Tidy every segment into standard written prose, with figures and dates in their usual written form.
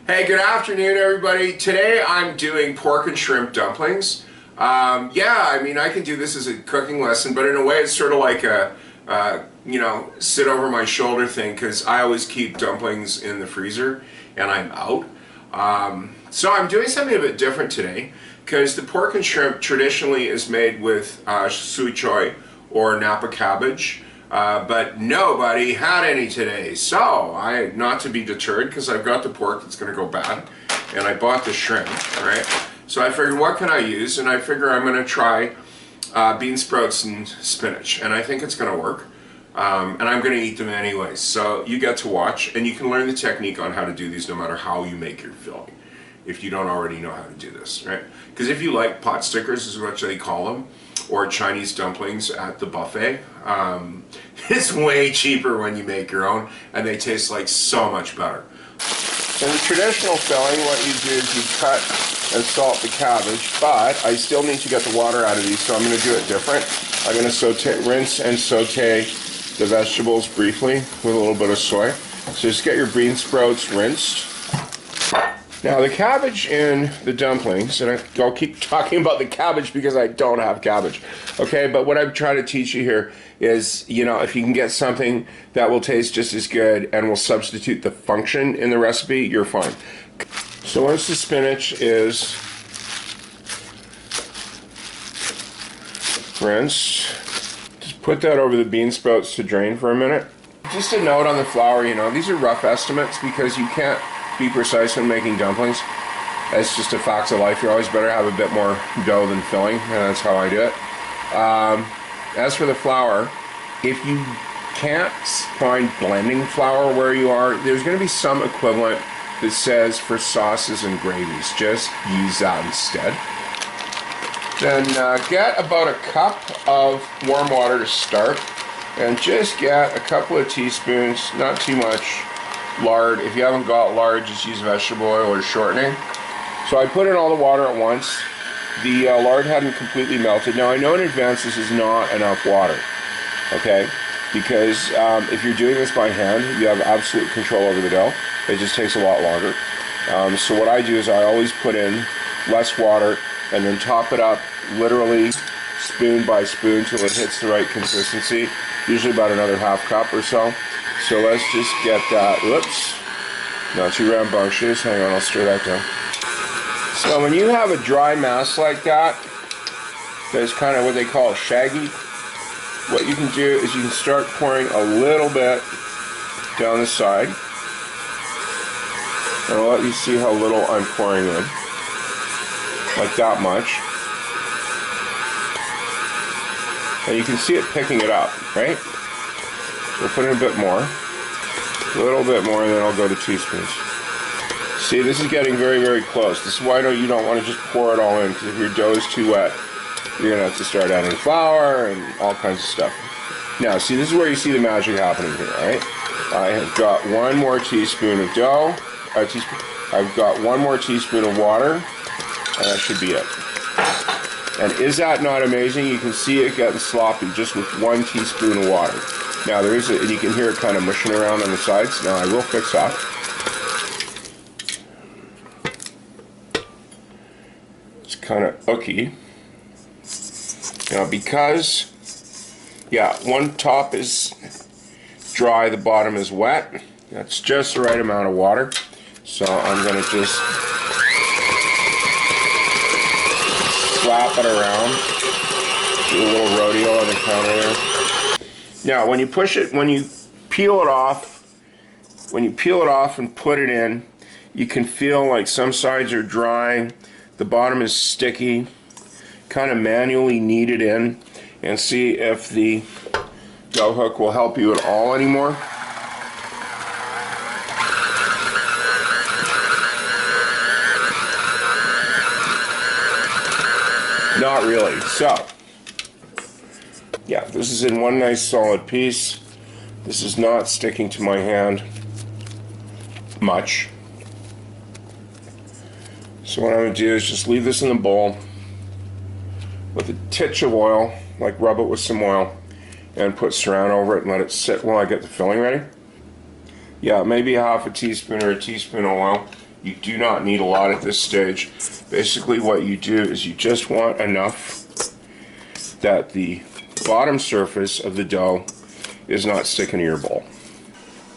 Hey, good afternoon, everybody. Today I'm doing pork and shrimp dumplings. Yeah, I mean, I can do this as a cooking lesson, but in a way it's sort of like a, sit over my shoulder thing, because I always keep dumplings in the freezer and I'm out. So I'm doing something a bit different today, because the pork and shrimp traditionally is made with sui choy or Napa cabbage. But nobody had any today, so not to be deterred, because I've got the pork that's going to go bad, and I bought the shrimp, right? So I figured, what can I use? And I figure I'm going to try bean sprouts and spinach, and I think it's going to work. And I'm going to eat them anyways, so you get to watch, and you can learn the technique on how to do these no matter how you make your filling, if you don't already know how to do this, right? Because if you like pot stickers, is what they call them, or Chinese dumplings at the buffet, it's way cheaper when you make your own, and they taste like so much better. In the traditional filling, what you do is you cut and salt the cabbage, but I still need to get the water out of these, so I'm going to do it different. I'm going to rinse and saute the vegetables briefly with a little bit of soy. So just get your bean sprouts rinsed. Now the cabbage in the dumplings, and I'll keep talking about the cabbage because I don't have cabbage, okay? But what I'm trying to teach you here is, if you can get something that will taste just as good and will substitute the function in the recipe, you're fine. So once the spinach is rinsed, just put that over the bean sprouts to drain for a minute. Just a note on the flour, these are rough estimates because you can't be precise when making dumplings. It's just a fact of life. You always better have a bit more dough than filling, and that's how I do it. As for the flour, if you can't find blending flour where you are, there's going to be some equivalent that says for sauces and gravies. Just use that instead. Then get about a cup of warm water to start, and just get a couple of teaspoons, not too much, lard. If you haven't got lard, just use vegetable oil or shortening. So I put in all the water at once. The lard hadn't completely melted. Now I know in advance this is not enough water, okay? Because if you're doing this by hand, you have absolute control over the dough. It just takes a lot longer. So what I do is I always put in less water and then top it up literally spoon by spoon till it hits the right consistency, usually about another half cup or so. So let's just get that, whoops, not too rambunctious, hang on, I'll stir that down. So when you have a dry mass like that, that's kind of what they call shaggy, what you can do is you can start pouring a little bit down the side. And I'll let you see how little I'm pouring in, like that much. And you can see it picking it up, right? We'll put in a bit more, a little bit more, and then I'll go to teaspoons. See, this is getting very, very close. This is why you don't want to just pour it all in, because if your dough is too wet, you're going to have to start adding flour and all kinds of stuff. Now, see, this is where you see the magic happening here, right? I have got one more teaspoon of dough, I've got one more teaspoon of water, and that should be it. And is that not amazing? You can see it getting sloppy just with 1 teaspoon of water. Now and you can hear it kind of mushing around on the sides. Now I will fix that. It's kind of ooky. Now because, one top is dry, the bottom is wet. That's just the right amount of water. So I'm going to just slap it around. Do a little rodeo on the counter there. Now, when you peel it off and put it in, you can feel like some sides are dry, the bottom is sticky. Kind of manually knead it in and see if the dough hook will help you at all anymore. Not really. So, this is in one nice solid piece. This is not sticking to my hand much. So what I'm going to do is just leave this in the bowl with a titch of oil, like rub it with some oil, and put saran over it and let it sit while I get the filling ready. Yeah, maybe half a teaspoon or a teaspoon of oil. You do not need a lot at this stage. Basically what you do is you just want enough that the bottom surface of the dough is not sticking to your bowl.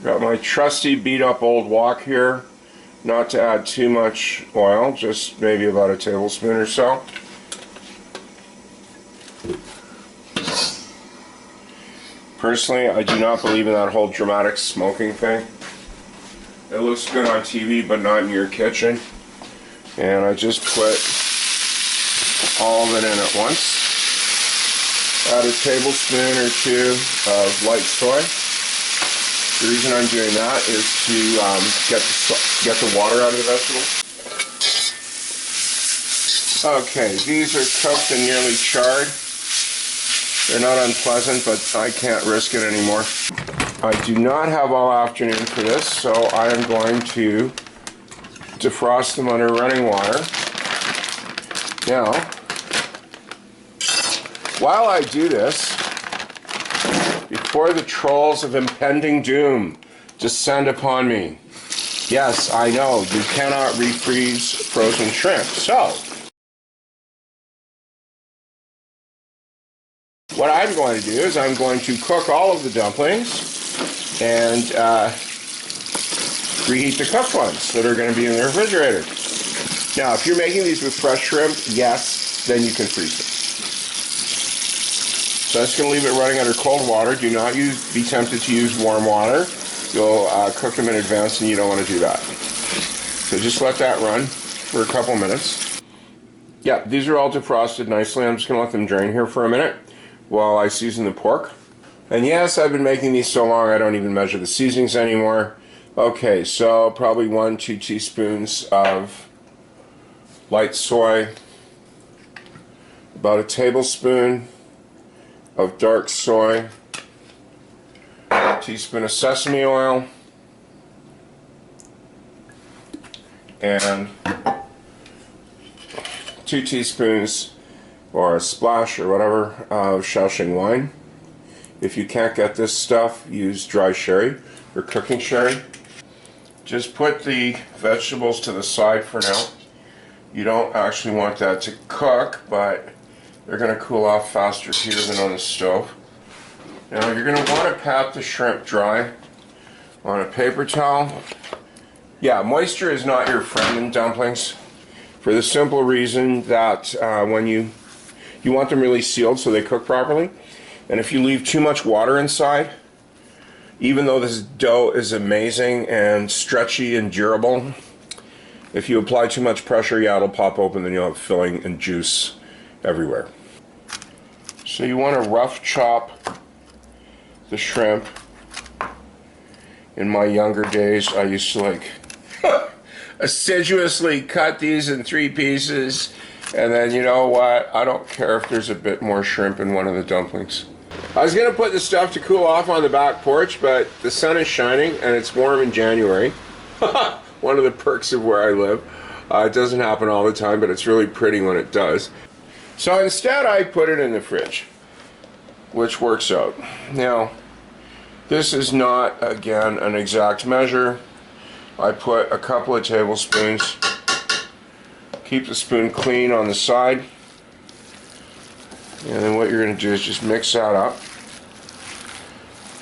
Got my trusty beat up old wok here. Not to add too much oil, just maybe about a tablespoon or so. Personally, I do not believe in that whole dramatic smoking thing. It looks good on TV, but not in your kitchen. And I just put all of it in at once. Add a tablespoon or two of light soy. The reason I'm doing that is to get the water out of the vegetables. Okay, these are cooked and nearly charred. They're not unpleasant, but I can't risk it anymore. I do not have all afternoon for this, so I am going to defrost them under running water. Now, while I do this, before the trolls of impending doom descend upon me, yes, I know, you cannot refreeze frozen shrimp. So, what I'm going to do is I'm going to cook all of the dumplings and reheat the cooked ones that are going to be in the refrigerator. Now, if you're making these with fresh shrimp, yes, then you can freeze them. So I'm just going to leave it running under cold water. Do not be tempted to use warm water. You'll cook them in advance and you don't want to do that. So just let that run for a couple minutes. Yeah, these are all defrosted nicely. I'm just going to let them drain here for a minute while I season the pork. And yes, I've been making these so long I don't even measure the seasonings anymore. Okay, so probably 1-2 teaspoons of light soy, about a tablespoon of dark soy, a teaspoon of sesame oil, and 2 teaspoons or a splash or whatever of Shaoxing wine. If you can't get this stuff, use dry sherry or cooking sherry. Just put the vegetables to the side for now. You don't actually want that to cook, but they're going to cool off faster here than on the stove. Now you're going to want to pat the shrimp dry on a paper towel. Yeah, moisture is not your friend in dumplings for the simple reason that when you want them really sealed so they cook properly. And if you leave too much water inside, even though this dough is amazing and stretchy and durable, if you apply too much pressure, yeah, it'll pop open and you'll have filling and juice everywhere. So you want to rough chop the shrimp. In my younger days, I used to like assiduously cut these in 3 pieces, and then you know what? I don't care if there's a bit more shrimp in one of the dumplings. I was going to put the stuff to cool off on the back porch, but the sun is shining and it's warm in January. One of the perks of where I live. It doesn't happen all the time, but it's really pretty when it does. So instead I put it in the fridge, which works out. Now, this is not, again, an exact measure. I put a couple of tablespoons. Keep the spoon clean on the side. And then what you're going to do is just mix that up.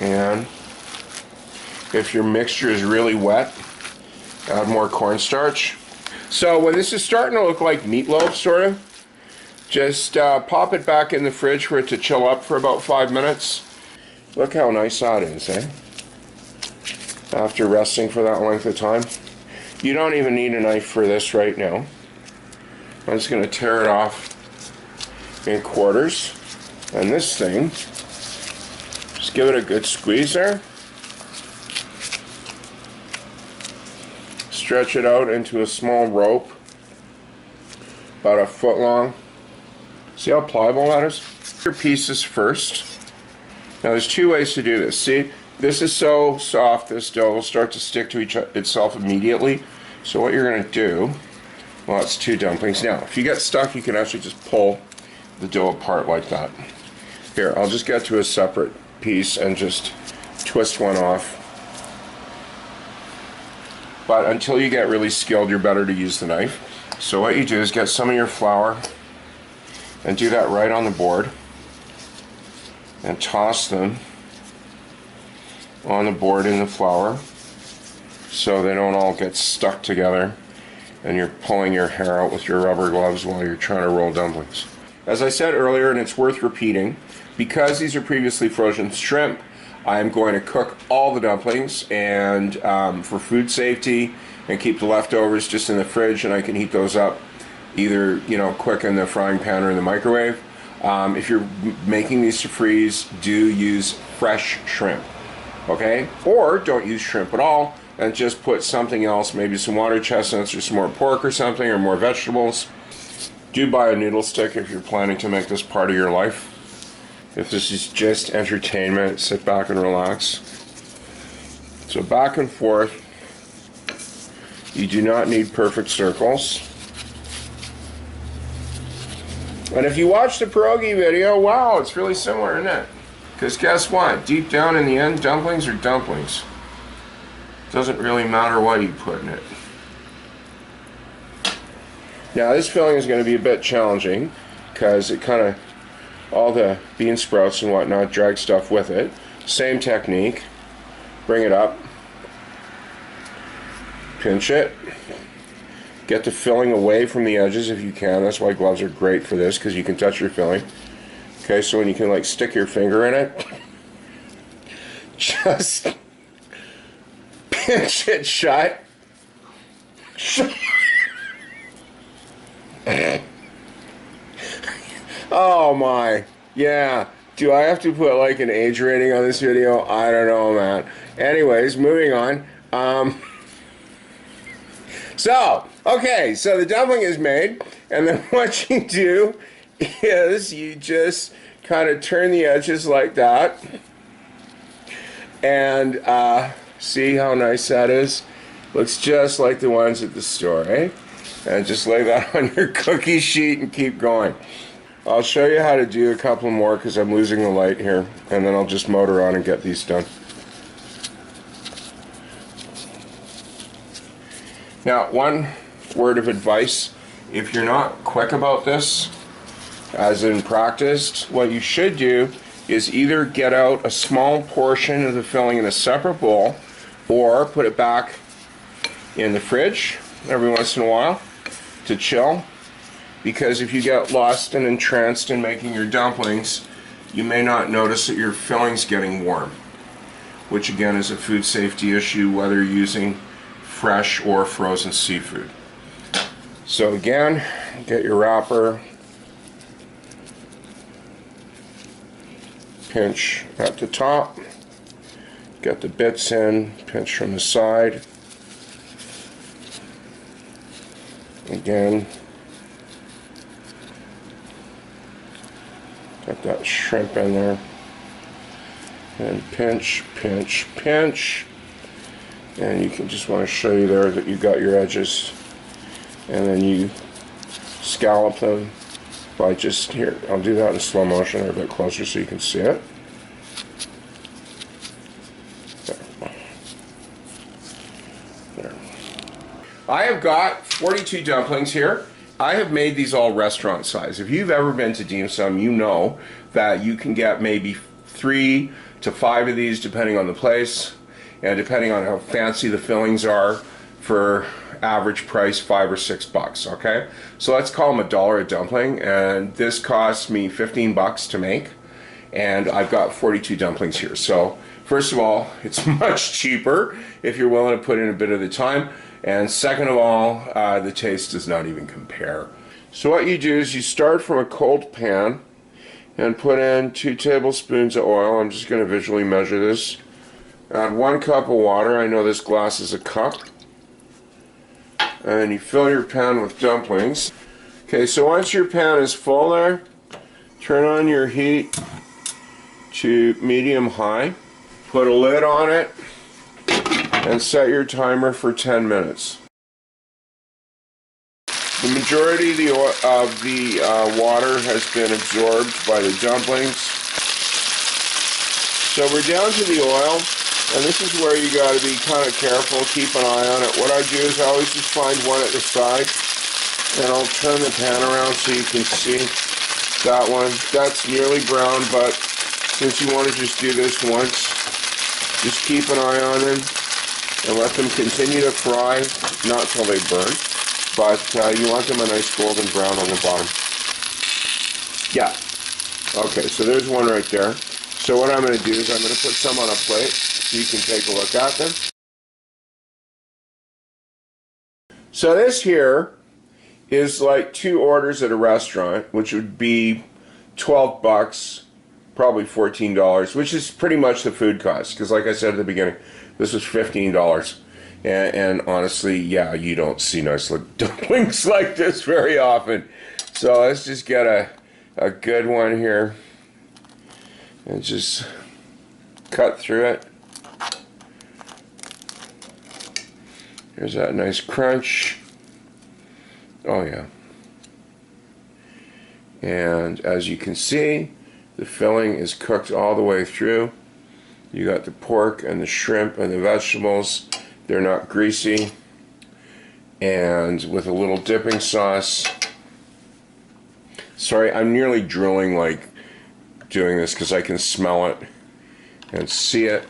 And if your mixture is really wet, add more cornstarch. So when this is starting to look like meatloaf, sort of, just pop it back in the fridge for it to chill up for about 5 minutes. Look how nice that is, eh? After resting for that length of time. You don't even need a knife for this right now. I'm just going to tear it off in quarters. And this thing, just give it a good squeeze there. Stretch it out into a small rope, about 1 foot long. See how pliable that is? Your pieces first. Now there's 2 ways to do this. See, this is so soft, this dough will start to stick to itself immediately. So what you're going to do, well, it's 2 dumplings. Now, if you get stuck, you can actually just pull the dough apart like that. Here, I'll just get to a separate piece and just twist one off. but until you get really skilled, you're better to use the knife. So what you do is get some of your flour and do that right on the board and toss them on the board in the flour so they don't all get stuck together and you're pulling your hair out with your rubber gloves while you're trying to roll dumplings. As I said earlier, and it's worth repeating, because these are previously frozen shrimp, I'm going to cook all the dumplings, and for food safety, and keep the leftovers just in the fridge, and I can heat those up either, you know, quick in the frying pan or in the microwave. If you're making these to freeze, do use fresh shrimp, okay? Or don't use shrimp at all and just put something else, maybe some water chestnuts or some more pork or something, or more vegetables. Do buy a noodle stick if you're planning to make this part of your life. If this is just entertainment, sit back and relax. So back and forth. You do not need perfect circles. And if you watch the pierogi video, wow, it's really similar, isn't it? Because guess what? Deep down in the end, dumplings are dumplings. Doesn't really matter what you put in it. Now this filling is going to be a bit challenging because it kind of, all the bean sprouts and whatnot drag stuff with it. Same technique. Bring it up. Pinch it. Get the filling away from the edges if you can. That's why gloves are great for this, because you can touch your filling. Okay, so when you can like stick your finger in it, just pinch it shut. Oh my, yeah. Do I have to put like an age rating on this video? I don't know, man. Anyways, moving on. Okay, so the dumpling is made, and then what you do is you just kind of turn the edges like that, and see how nice that is? Looks just like the ones at the store, eh? And just lay that on your cookie sheet and keep going. I'll show you how to do a couple more because I'm losing the light here, and then I'll just motor on and get these done. Now, one word of advice: if you're not quick about this, as in practiced, what you should do is either get out a small portion of the filling in a separate bowl, or put it back in the fridge every once in a while to chill, because if you get lost and entranced in making your dumplings, you may not notice that your filling's getting warm, which again is a food safety issue whether you're using fresh or frozen seafood. So again, get your wrapper, pinch at the top, get the bits in, pinch from the side. Again, get that shrimp in there, and pinch, pinch, pinch. And you can just want to show you there that you got your edges, and then you scallop them by just, here, I'll do that in slow motion or a bit closer so you can see it. There. I have got 42 dumplings here. I have made these all restaurant size. If you've ever been to dim sum, you know that you can get maybe 3 to 5 of these depending on the place and depending on how fancy the fillings are, for average price $5 or $6, okay? So let's call them $1 a dumpling, and this cost me 15 bucks to make, and I've got 42 dumplings here. So first of all, it's much cheaper if you're willing to put in a bit of the time, and second of all, the taste does not even compare. So what you do is you start from a cold pan and put in 2 tablespoons of oil. I'm just going to visually measure this. Add 1 cup of water. I know this glass is a cup. And then you fill your pan with dumplings. Okay, so once your pan is full there, turn on your heat to medium-high. Put a lid on it and set your timer for 10 minutes. The majority of the water has been absorbed by the dumplings. So we're down to the oil. And this is where you got to be kind of careful, keep an eye on it. What I do is I always just find one at the side, and I'll turn the pan around so you can see that one. That's nearly brown, but since you want to just do this once, just keep an eye on them and let them continue to fry, not till they burn, but you want them a nice golden brown on the bottom. Yeah. Okay, so there's one right there. So what I'm going to do is I'm going to put some on a plate so you can take a look at them. So this here is like 2 orders at a restaurant, which would be 12 bucks, probably $14, which is pretty much the food cost, because like I said at the beginning, this was $15. And honestly, yeah, you don't see nice little dumplings like this very often. So let's just get a good one here and just cut through it. Here's that nice crunch. Oh yeah. And as you can see, the filling is cooked all the way through. You got the pork and the shrimp and the vegetables. They're not greasy. And with a little dipping sauce. Sorry, I'm nearly drooling like doing this because I can smell it and see it.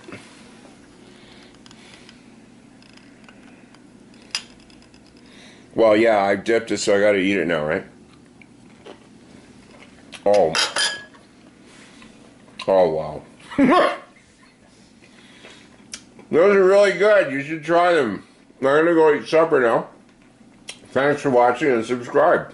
Well, yeah, I dipped it, so I gotta eat it now, right? Oh. Oh, wow. Those are really good. You should try them. I'm gonna go eat supper now. Thanks for watching and subscribe.